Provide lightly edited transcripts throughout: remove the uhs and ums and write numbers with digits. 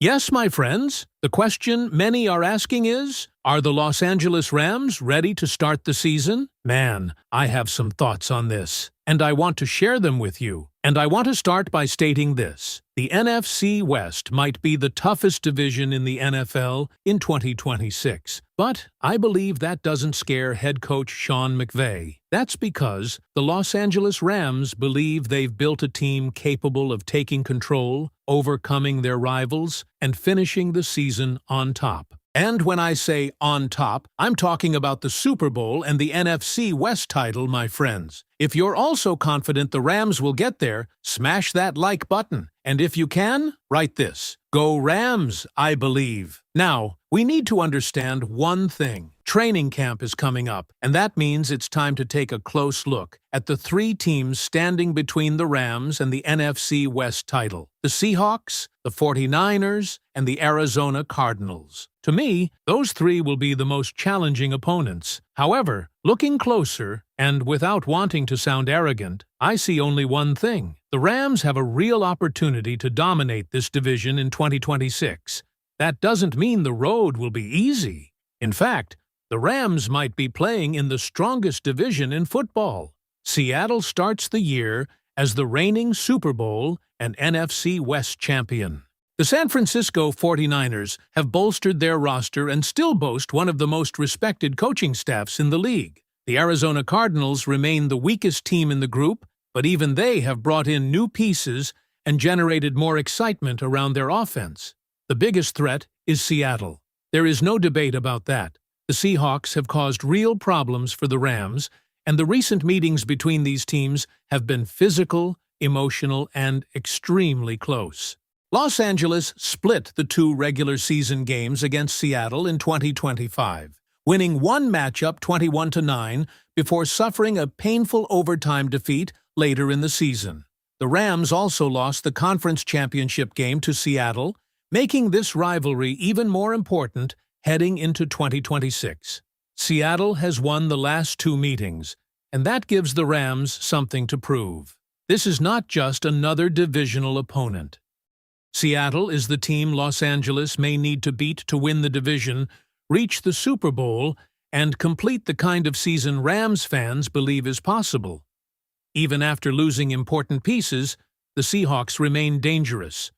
Yes, my friends, the question many are asking is, are the Los Angeles Rams ready to start the season? Man, I have some thoughts on this, and I want to share them with you. And I want to start by stating this. The NFC West might be the toughest division in the NFL in 2026. But I believe that doesn't scare head coach Sean McVay. That's because the Los Angeles Rams believe they've built a team capable of taking control, overcoming their rivals, and finishing the season on top. And when I say on top, I'm talking about the Super Bowl and the NFC West title, my friends. If you're also confident the Rams will get there, smash that like button. And if you can, write this: Go Rams, I believe. Now, we need to understand one thing. Training camp is coming up, and that means it's time to take a close look at the three teams standing between the Rams and the NFC West title: the Seahawks, the 49ers, and the Arizona Cardinals. To me, those three will be the most challenging opponents. However, looking closer, and without wanting to sound arrogant, I see only one thing. The Rams have a real opportunity to dominate this division in 2026. That doesn't mean the road will be easy. In fact, the Rams might be playing in the strongest division in football. Seattle starts the year as the reigning Super Bowl and NFC West champion. The San Francisco 49ers have bolstered their roster and still boast one of the most respected coaching staffs in the league. The Arizona Cardinals remain the weakest team in the group, but even they have brought in new pieces and generated more excitement around their offense. The biggest threat is Seattle. There is no debate about that. The Seahawks have caused real problems for the Rams, and the recent meetings between these teams have been physical, emotional, and extremely close. Los Angeles split the two regular season games against Seattle in 2025, winning one matchup 21-9 before suffering a painful overtime defeat later in the season. The Rams also lost the conference championship game to Seattle, making this rivalry even more important heading into 2026. Seattle has won the last two meetings, and that gives the Rams something to prove. This is not just another divisional opponent. Seattle is the team Los Angeles may need to beat to win the division, reach the Super Bowl, and complete the kind of season Rams fans believe is possible. Even after losing important pieces, the Seahawks remain dangerous.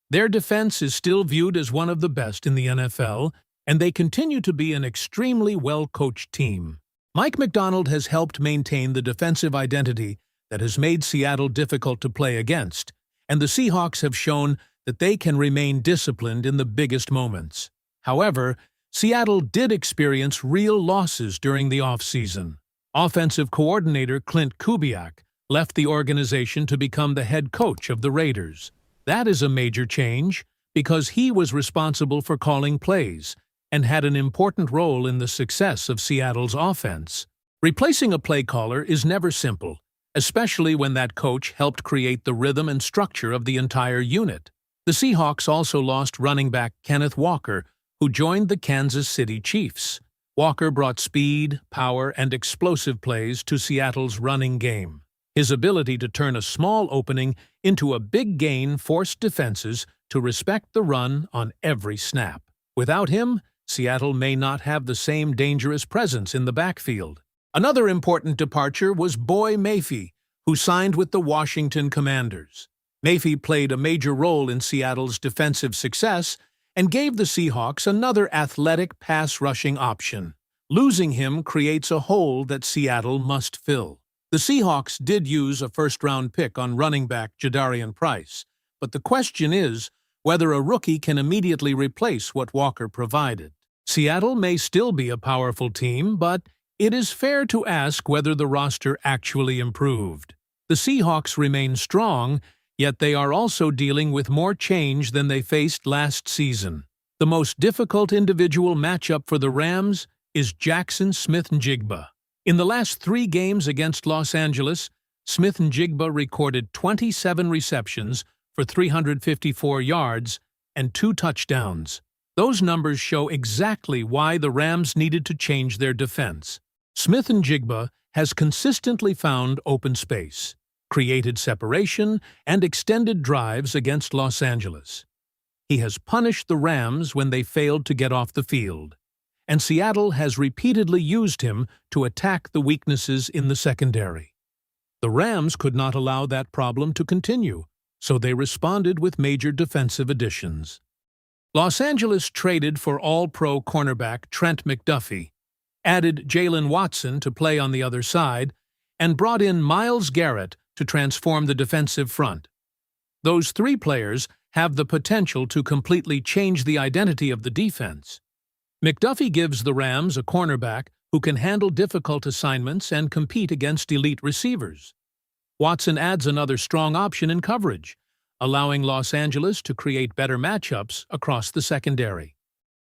Their defense is still viewed as one of the best in the NFL, and they continue to be an extremely well-coached team. Mike Macdonald has helped maintain the defensive identity that has made Seattle difficult to play against, and the Seahawks have shown that they can remain disciplined in the biggest moments. However, Seattle did experience real losses during the offseason. Offensive coordinator Clint Kubiak left the organization to become the head coach of the Raiders. That is a major change because he was responsible for calling plays and had an important role in the success of Seattle's offense. Replacing a play caller is never simple, especially when that coach helped create the rhythm and structure of the entire unit. The Seahawks also lost running back Kenneth Walker, who joined the Kansas City Chiefs. Walker brought speed, power, and explosive plays to Seattle's running game. His ability to turn a small opening into a big gain forced defenses to respect the run on every snap. Without him, Seattle may not have the same dangerous presence in the backfield. Another important departure was Boy Mayfield, who signed with the Washington Commanders. Mayfield played a major role in Seattle's defensive success and gave the Seahawks another athletic pass-rushing option. Losing him creates a hole that Seattle must fill. The Seahawks did use a first-round pick on running back Jadarian Price, but the question is whether a rookie can immediately replace what Walker provided. Seattle may still be a powerful team, but it is fair to ask whether the roster actually improved. The Seahawks remain strong, yet they are also dealing with more change than they faced last season. The most difficult individual matchup for the Rams is Jackson Smith-Njigba. In the last 3 games against Los Angeles, Smith-Njigba recorded 27 receptions for 354 yards and 2 touchdowns. Those numbers show exactly why the Rams needed to change their defense. Smith-Njigba has consistently found open space, created separation, and extended drives against Los Angeles. he has punished the Rams when they failed to get off the field, and Seattle has repeatedly used him to attack the weaknesses in the secondary. The Rams could not allow that problem to continue, so they responded with major defensive additions. Los Angeles traded for All-Pro cornerback Trent McDuffie, added Jalen Watson to play on the other side, and brought in Myles Garrett to transform the defensive front. Those three players have the potential to completely change the identity of the defense. McDuffie gives the Rams a cornerback who can handle difficult assignments and compete against elite receivers. Watson adds another strong option in coverage, allowing Los Angeles to create better matchups across the secondary.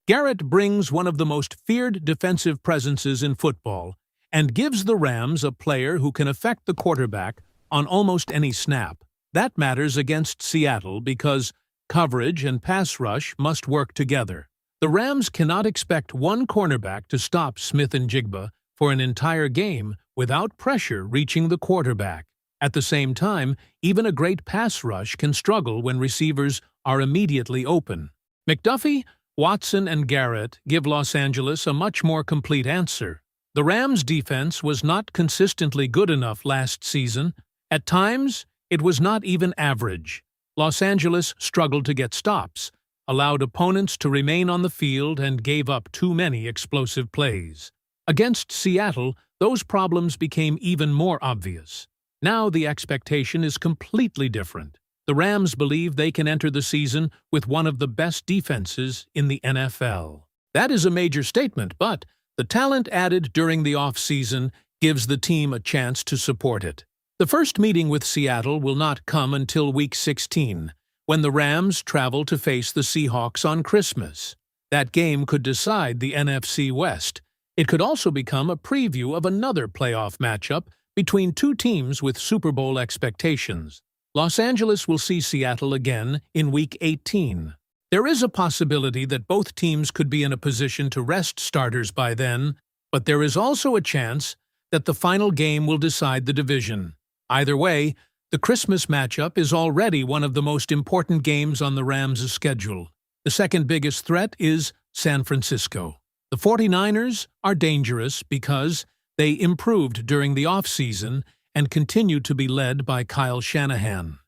Garrett brings one of the most feared defensive presences in football and gives the Rams a player who can affect the quarterback on almost any snap. That matters against Seattle because coverage and pass rush must work together. The Rams cannot expect one cornerback to stop Smith-Njigba for an entire game without pressure reaching the quarterback. At the same time, even a great pass rush can struggle when receivers are immediately open. McDuffie, Watson, and Garrett give Los Angeles a much more complete answer. The Rams' defense was not consistently good enough last season. At times, it was not even average. Los Angeles struggled to get stops, allowed opponents to remain on the field, and gave up too many explosive plays. Against Seattle, those problems became even more obvious. Now the expectation is completely different. The Rams believe they can enter the season with one of the best defenses in the NFL. That is a major statement, but the talent added during the offseason gives the team a chance to support it. The first meeting with Seattle will not come until Week 16, when the Rams travel to face the Seahawks on Christmas. That game could decide the NFC West. It could also become a preview of another playoff matchup between two teams with Super Bowl expectations. Los Angeles will see Seattle again in Week 18. There is a possibility that both teams could be in a position to rest starters by then, but there is also a chance that the final game will decide the division. Either way, the Christmas matchup is already one of the most important games on the Rams' schedule. The second biggest threat is San Francisco. The 49ers are dangerous because they improved during the offseason and continue to be led by Kyle Shanahan.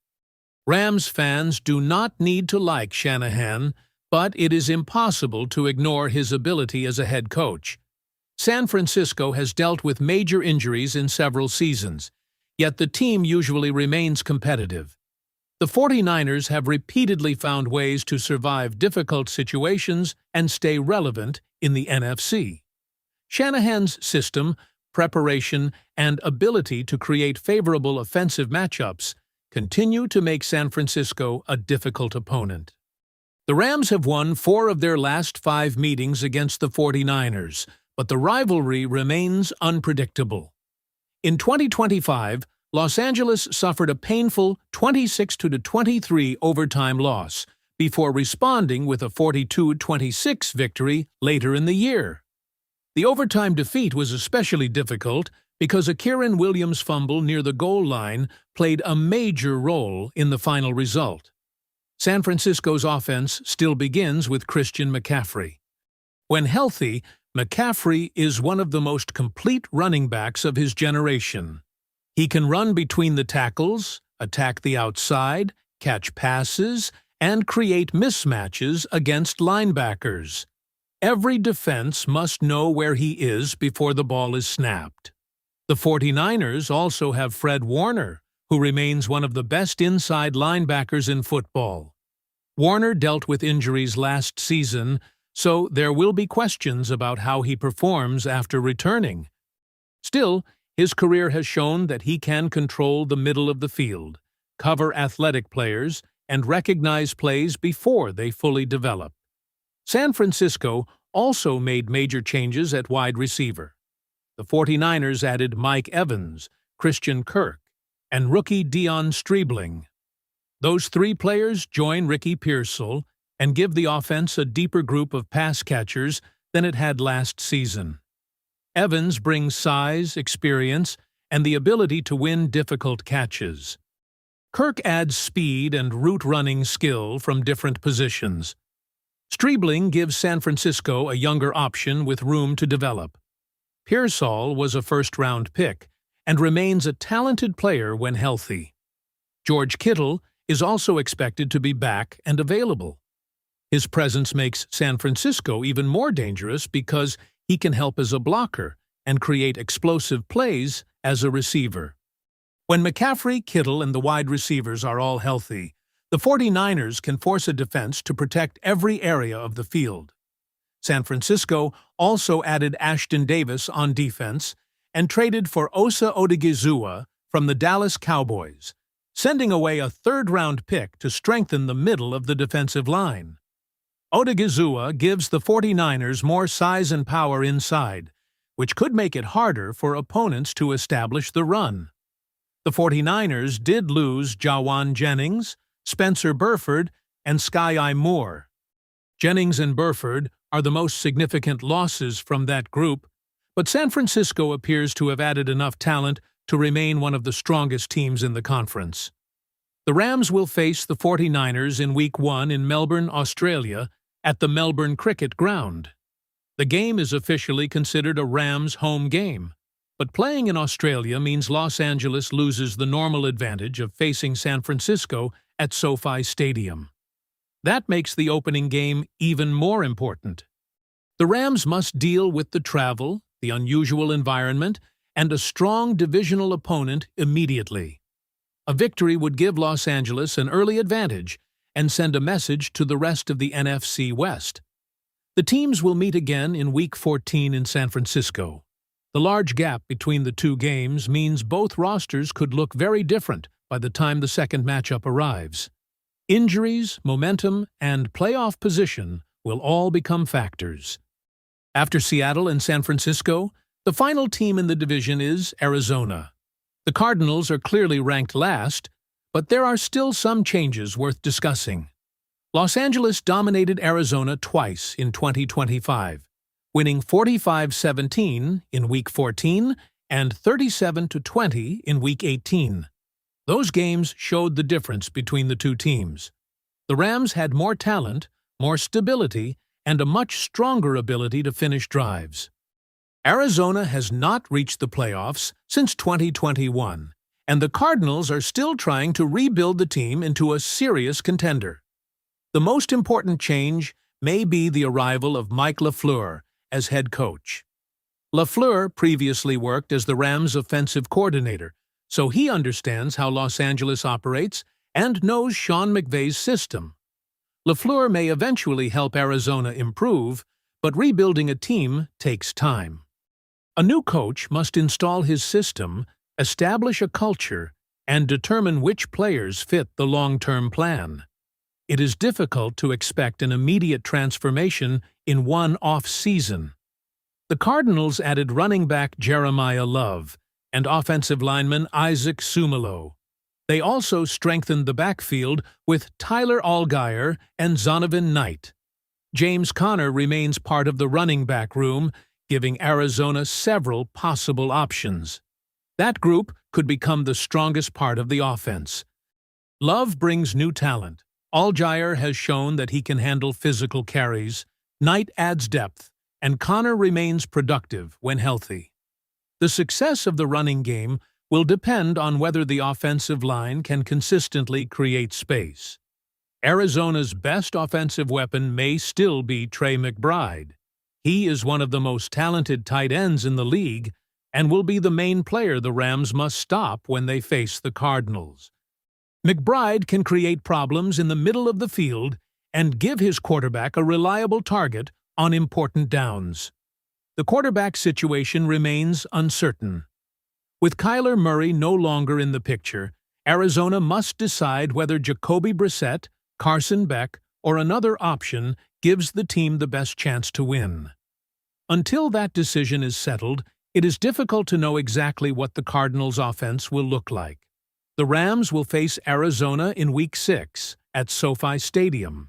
Rams fans do not need to like Shanahan, but it is impossible to ignore his ability as a head coach. San Francisco has dealt with major injuries in several seasons, yet the team usually remains competitive. The 49ers have repeatedly found ways to survive difficult situations and stay relevant in the NFC. Shanahan's system, preparation, and ability to create favorable offensive matchups continue to make San Francisco a difficult opponent. The Rams have won 4 of their last 5 meetings against the 49ers, but the rivalry remains unpredictable. In 2025, Los Angeles suffered a painful 26-23 overtime loss before responding with a 42-26 victory later in the year. The overtime defeat was especially difficult because a Kyren Williams fumble near the goal line played a major role in the final result. San Francisco's offense still begins with Christian McCaffrey. When healthy, McCaffrey is one of the most complete running backs of his generation. He can run between the tackles, attack the outside, catch passes, and create mismatches against linebackers. Every defense must know where he is before the ball is snapped. The 49ers also have Fred Warner, who remains one of the best inside linebackers in football. Warner dealt with injuries last season, so there will be questions about how he performs after returning. Still, his career has shown that he can control the middle of the field, cover athletic players, and recognize plays before they fully develop. San Francisco also made major changes at wide receiver. The 49ers added Mike Evans, Christian Kirk, and rookie Deion Streebling. Those 3 players join Ricky Pearsall and give the offense a deeper group of pass catchers than it had last season. Evans brings size, experience, and the ability to win difficult catches. Kirk adds speed and route-running skill from different positions. Streebling gives San Francisco a younger option with room to develop. Pearsall was a first-round pick and remains a talented player when healthy. George Kittle is also expected to be back and available. His presence makes San Francisco even more dangerous because he can help as a blocker and create explosive plays as a receiver. When McCaffrey, Kittle, and the wide receivers are all healthy, the 49ers can force a defense to protect every area of the field. San Francisco also added Ashton Davis on defense and traded for Osa Odigizua from the Dallas Cowboys, sending away a third-round pick to strengthen the middle of the defensive line. Odigizua gives the 49ers more size and power inside, which could make it harder for opponents to establish the run. The 49ers did lose Jawan Jennings, Spencer Burford, and Sky Moore. Jennings and Burford are the most significant losses from that group, but San Francisco appears to have added enough talent to remain one of the strongest teams in the conference. The Rams will face the 49ers in Week 1 in Melbourne, Australia, at the Melbourne Cricket Ground. The game is officially considered a Rams home game, but playing in Australia means Los Angeles loses the normal advantage of facing San Francisco at SoFi Stadium. That makes the opening game even more important. The Rams must deal with the travel, the unusual environment, and a strong divisional opponent immediately. A victory would give Los Angeles an early advantage and send a message to the rest of the NFC West. The teams will meet again in Week 14 in San Francisco. The large gap between the two games means both rosters could look very different by the time the second matchup arrives. Injuries, momentum, and playoff position will all become factors. After Seattle and San Francisco, the final team in the division is Arizona. The Cardinals are clearly ranked last, but there are still some changes worth discussing. Los Angeles dominated Arizona twice in 2025, winning 45-17 in Week 14 and 37-20 in Week 18. Those games showed the difference between the two teams. The Rams had more talent, more stability, and a much stronger ability to finish drives. Arizona has not reached the playoffs since 2021, and the Cardinals are still trying to rebuild the team into a serious contender. The most important change may be the arrival of Mike LaFleur as head coach. LaFleur previously worked as the Rams' offensive coordinator, so he understands how Los Angeles operates and knows Sean McVay's system. LaFleur may eventually help Arizona improve, but rebuilding a team takes time. A new coach must install his system, establish a culture, and determine which players fit the long-term plan. It is difficult to expect an immediate transformation in one off-season. The Cardinals added running back Jeremiah Love and offensive lineman Isaac Sumalo. They also strengthened the backfield with Tyler Allgeier and Zonovan Knight. James Conner remains part of the running back room, giving Arizona several possible options. That group could become the strongest part of the offense. Love brings new talent. Allgeier has shown that he can handle physical carries, Knight adds depth, and Conner remains productive when healthy. The success of the running game will depend on whether the offensive line can consistently create space. Arizona's best offensive weapon may still be Trey McBride. He is one of the most talented tight ends in the league and will be the main player the Rams must stop when they face the Cardinals. McBride can create problems in the middle of the field and give his quarterback a reliable target on important downs. The quarterback situation remains uncertain. With Kyler Murray no longer in the picture, Arizona must decide whether Jacoby Brissett, Carson Beck, or another option gives the team the best chance to win. Until that decision is settled, it is difficult to know exactly what the Cardinals' offense will look like. The Rams will face Arizona in Week 6 at SoFi Stadium.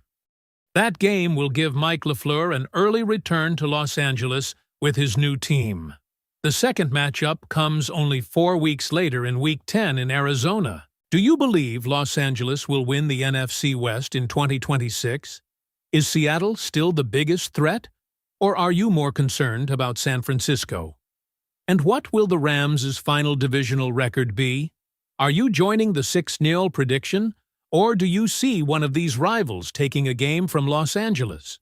That game will give Mike LaFleur an early return to Los Angeles with his new team. The second matchup comes only 4 weeks later in Week 10 in Arizona. Do you believe Los Angeles will win the NFC West in 2026? Is Seattle still the biggest threat? Or are you more concerned about San Francisco? And what will the Rams' final divisional record be? Are you joining the 6-0 prediction? Or do you see one of these rivals taking a game from Los Angeles?